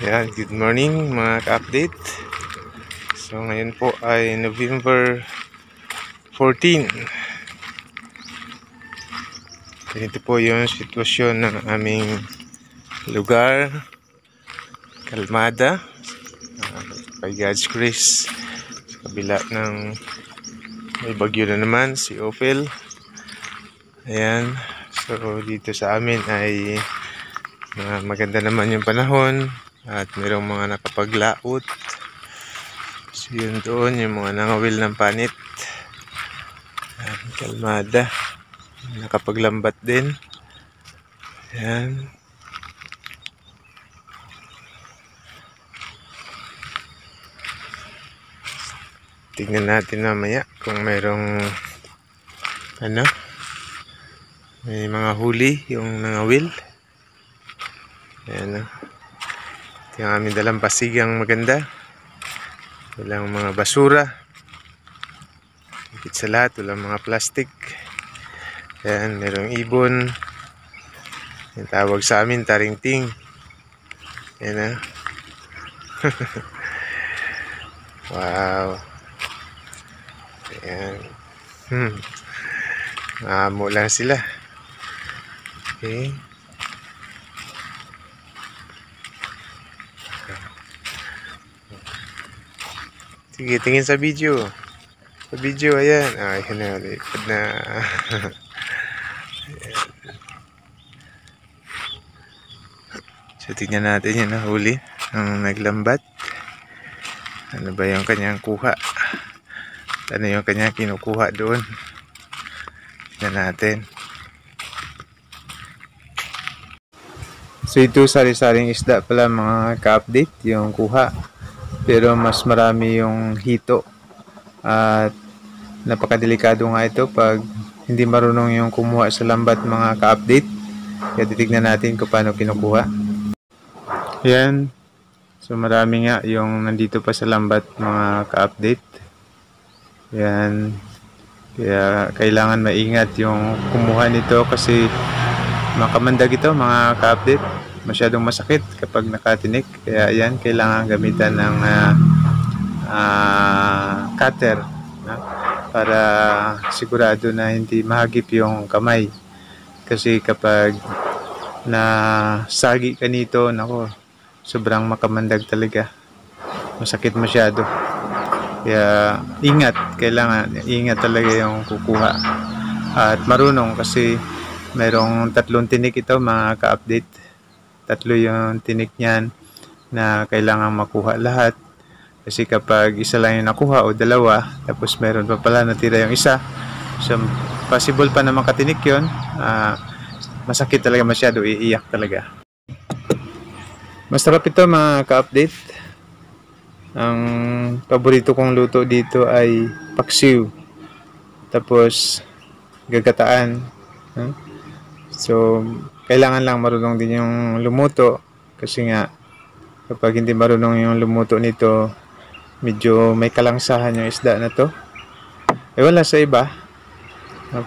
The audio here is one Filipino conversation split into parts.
Yan, good morning mga ka-update. So ngayon po ay November 14. Ganito po yung sitwasyon ng aming lugar. Kalmada. By God's grace. Sa kabila ng may bagyo na naman, si Ophel. Ayan. So dito sa amin ay maganda naman yung panahon. At mayroong mga nakapaglaot. So yun doon, yung mga nangawil ng panit. Kalmada. Nakapaglambat din. Ayan. Tingnan natin mamaya kung mayroong may mga huli yung nangawil. Ayan. Ito yung aming dalang pasigang maganda. Walang mga basura. Higit sa lahat, walang mga plastic. Ayan, mayroong ibon. Yung tawag sa amin, taringting. Ayan na. Wow. Ayan. Maamo lang sila. Okay. Sige, tingin sa video. Sa video, ayan. Ayan na, lipad na. So, tingnan natin yung nahuli. Ang naglambat. Ano ba yung kanyang kuha? Ano yung kanyang kinukuha doon? Tingnan natin. So, ito sari-saring isda pala mga ka-update. Yung kuha. Pero mas marami yung hito. At napakadelikado nga ito pag hindi marunong yung kumuha sa lambat mga ka-update. Kaya titignan natin kung paano kinukuha. Yan. So marami nga yung nandito pa sa lambat mga ka-update. Yan. Kaya kailangan maingat yung kumuha nito kasi makamandag ito mga ka-update. Masyadong masakit kapag nakatinik. Kaya yan, kailangan gamitan ng cutter para sigurado na hindi mahagip yung kamay. Kasi kapag nasagi ka nito, nako, sobrang makamandag talaga. Masakit masyado. Kaya ingat, kailangan ingat talaga yung kukuha. At marunong kasi mayroong 3 tinik ito mga ka-update. 3 yung tinik niyan na kailangan makuha lahat. Kasi kapag isa lang yung nakuha o 2, tapos meron pa pala natira yung isa, so possible pa na makatinik yun, masakit talaga masyado, iiyak talaga. Masarap ito mga ka-update. Ang paborito kong luto dito ay paksiw. Tapos gagataan. So kailangan lang marunong din yung lumuto. Kasi nga kapag hindi marunong yung lumuto nito, medyo may kalangsahan yung isda na to. Wala sa iba.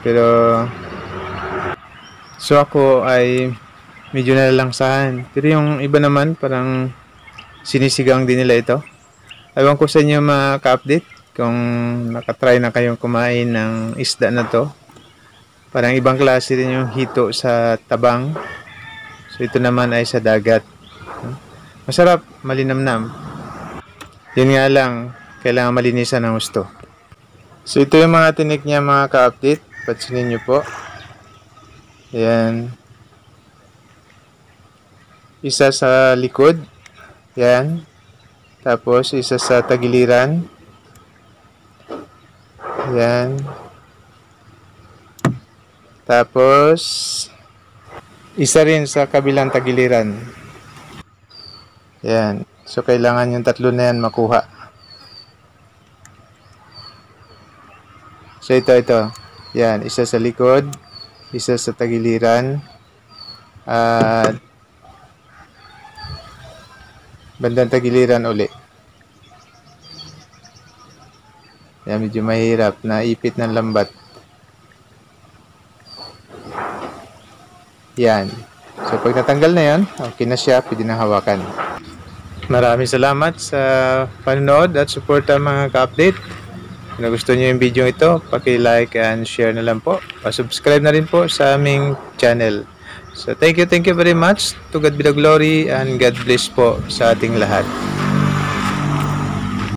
Pero so ako ay medyo nalalangsahan. Pero yung iba naman parang sinisigang din nila ito. Ewan ko sa inyo mga ka-update kung nakatry na kayong kumain ng isda na to. Parang ibang klase rin yung hito sa tabang. So ito naman ay sa dagat. Masarap, malinamnam. Yun nga lang, kailangan malinisan ng gusto. So ito yung mga tinik niya mga ka-update. Patsinin nyo po. Ayan. Isa sa likod. Ayan. Tapos isa sa tagiliran. Ayan. Tapos isa rin sa kabilang tagiliran. Ayan. So kailangan yung 3 na yan makuha. So ito. Yan, isa sa likod, isa sa tagiliran, at bandang tagiliran uli. Yan, medyo mahirap, naipit ng lambat. Yan. So pag natanggal na yan, okay na siya, pwede na hawakan. Maraming salamat sa panonood at suporta mga ka-update. Kung nagustuhan niyo yung video ito, paki-like and share na lang po. Pa-subscribe na rin po sa aming channel. So thank you very much. To God be the glory and God bless po sa ating lahat.